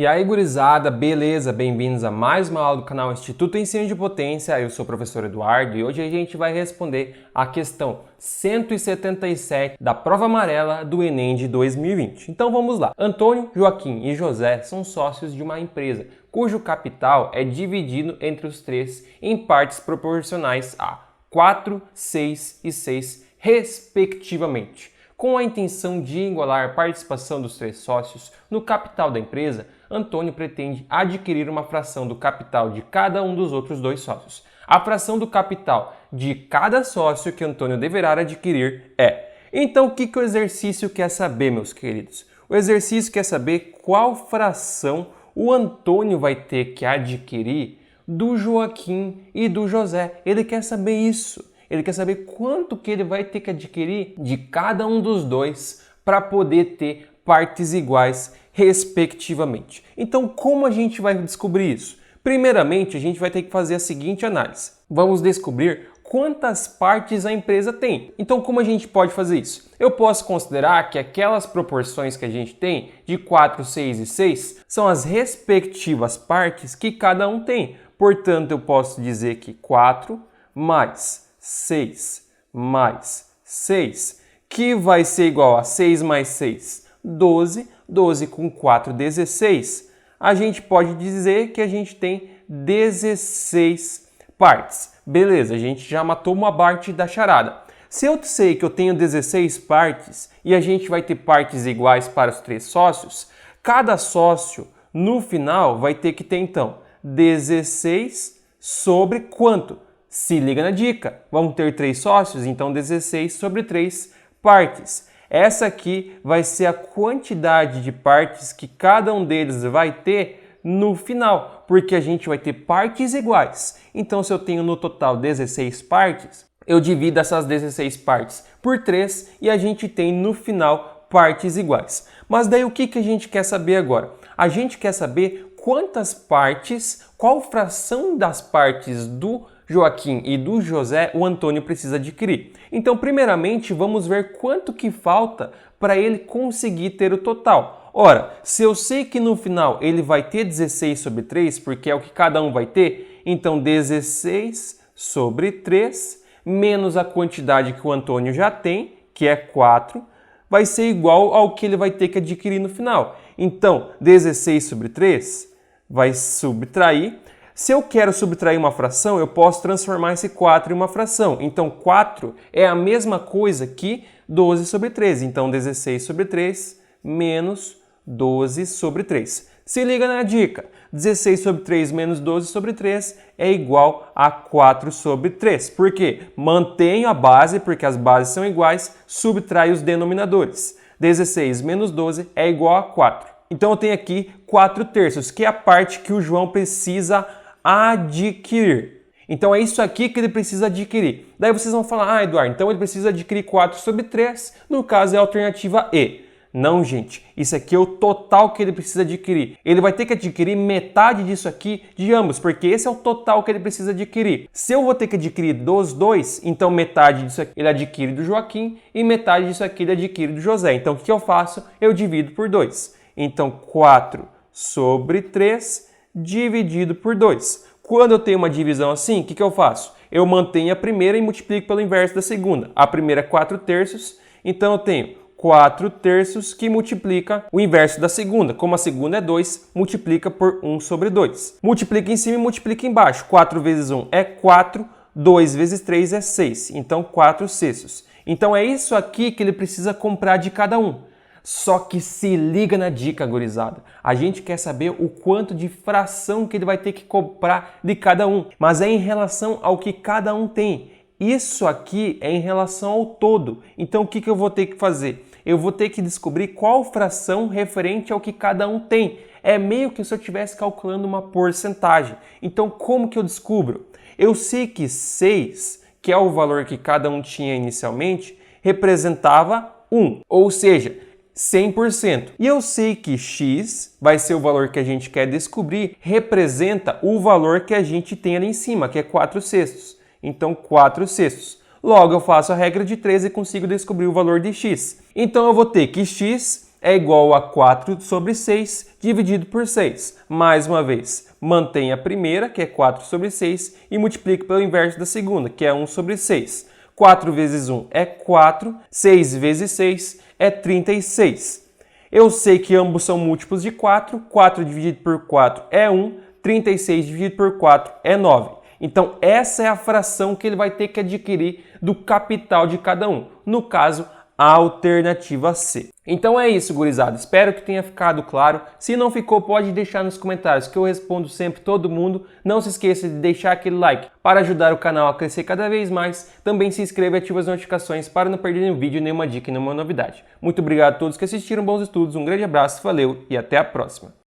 E aí, gurizada, beleza? Bem-vindos a mais uma aula do canal Instituto Ensino de Potência. Eu sou o professor Eduardo e hoje a gente vai responder a questão 177 da prova amarela do Enem de 2020. Então vamos lá. Antônio, Joaquim e José são sócios de uma empresa cujo capital é dividido entre os três em partes proporcionais a 4, 6 e 6, respectivamente. Com a intenção de igualar a participação dos três sócios no capital da empresa, Antônio pretende adquirir uma fração do capital de cada um dos outros dois sócios. A fração do capital de cada sócio que Antônio deverá adquirir é... Então, o que o exercício quer saber, meus queridos? O exercício quer saber qual fração o Antônio vai ter que adquirir do Joaquim e do José. Ele quer saber isso. Ele quer saber quanto que ele vai ter que adquirir de cada um dos dois para poder ter partes iguais, respectivamente. Então, como a gente vai descobrir isso? Primeiramente, a gente vai ter que fazer a seguinte análise. Vamos descobrir quantas partes a empresa tem. Então, como a gente pode fazer isso? Eu posso considerar que aquelas proporções que a gente tem, de 4, 6 e 6, são as respectivas partes que cada um tem. Portanto, eu posso dizer que 4 mais 6 mais 6, que vai ser igual a 6 mais 6, 12, 12 com 4, 16. A gente pode dizer que a gente tem 16 partes. Beleza, a gente já matou uma parte da charada. Se eu sei que eu tenho 16 partes e a gente vai ter partes iguais para os três sócios, cada sócio, no final, vai ter que ter, então, 16 sobre quanto? Se liga na dica, vamos ter 3 sócios, então 16 sobre 3 partes. Essa aqui vai ser a quantidade de partes que cada um deles vai ter no final, porque a gente vai ter partes iguais. Então, se eu tenho no total 16 partes, eu divido essas 16 partes por 3 e a gente tem no final partes iguais. Mas daí o que a gente quer saber agora? A gente quer saber quantas partes, qual fração das partes do Joaquim e do José o Antônio precisa adquirir. Então, primeiramente, vamos ver quanto que falta para ele conseguir ter o total. Ora, se eu sei que no final ele vai ter 16 sobre 3, porque é o que cada um vai ter, então 16 sobre 3 menos a quantidade que o Antônio já tem, que é 4, vai ser igual ao que ele vai ter que adquirir no final. Então, 16 sobre 3 vai subtrair. Se eu quero subtrair uma fração, eu posso transformar esse 4 em uma fração. Então, 4 é a mesma coisa que 12 sobre 3. Então, 16 sobre 3 menos 12 sobre 3. Se liga na dica. 16 sobre 3 menos 12 sobre 3 é igual a 4 sobre 3. Por quê? Mantenho a base, porque as bases são iguais, subtrai os denominadores. 16 menos 12 é igual a 4. Então, eu tenho aqui 4 terços, que é a parte que o João precisa adquirir. Então é isso aqui que ele precisa adquirir. Daí vocês vão falar, Eduardo, então ele precisa adquirir 4 sobre 3, no caso é a alternativa E. Não, gente, isso aqui é o total que ele precisa adquirir. Ele vai ter que adquirir metade disso aqui de ambos, porque esse é o total que ele precisa adquirir. Se eu vou ter que adquirir dos dois, então metade disso aqui ele adquire do Joaquim e metade disso aqui ele adquire do José. Então o que eu faço? Eu divido por 2. Então 4 sobre 3 dividido por 2. Quando eu tenho uma divisão assim, o que eu faço? Eu mantenho a primeira e multiplico pelo inverso da segunda. A primeira é 4 terços, então eu tenho 4 terços que multiplica o inverso da segunda. Como a segunda é 2, multiplica por 1 sobre 2. Multiplica em cima e multiplica embaixo. 4 vezes 1 é 4, 2 vezes 3 é 6. Então, 4 sextos. Então, é isso aqui que ele precisa comprar de cada um. Só que se liga na dica, gurizada. A gente quer saber o quanto de fração que ele vai ter que comprar de cada um. Mas é em relação ao que cada um tem. Isso aqui é em relação ao todo. Então o que eu vou ter que fazer? Eu vou ter que descobrir qual fração referente ao que cada um tem. É meio que se eu estivesse calculando uma porcentagem. Então como que eu descubro? Eu sei que 6, que é o valor que cada um tinha inicialmente, representava 1. Ou seja, 100%. E eu sei que x vai ser o valor que a gente quer descobrir, representa o valor que a gente tem ali em cima, que é 4 sextos. Então, 4 sextos. Logo, eu faço a regra de 3 e consigo descobrir o valor de x. Então, eu vou ter que x é igual a 4 sobre 6 dividido por 6. Mais uma vez, mantém a primeira, que é 4 sobre 6, e multiplica pelo inverso da segunda, que é 1 sobre 6. 4 vezes 1 é 4, 6 vezes 6 é 36. Eu sei que ambos são múltiplos de 4, 4 dividido por 4 é 1, 36 dividido por 4 é 9. Então, essa é a fração que ele vai ter que adquirir do capital de cada um. No caso, a alternativa C. Então é isso, gurizada. Espero que tenha ficado claro. Se não ficou, pode deixar nos comentários, que eu respondo sempre todo mundo. Não se esqueça de deixar aquele like para ajudar o canal a crescer cada vez mais. Também se inscreva e ative as notificações para não perder nenhum vídeo, nenhuma dica e nenhuma novidade. Muito obrigado a todos que assistiram, bons estudos, um grande abraço, valeu e até a próxima.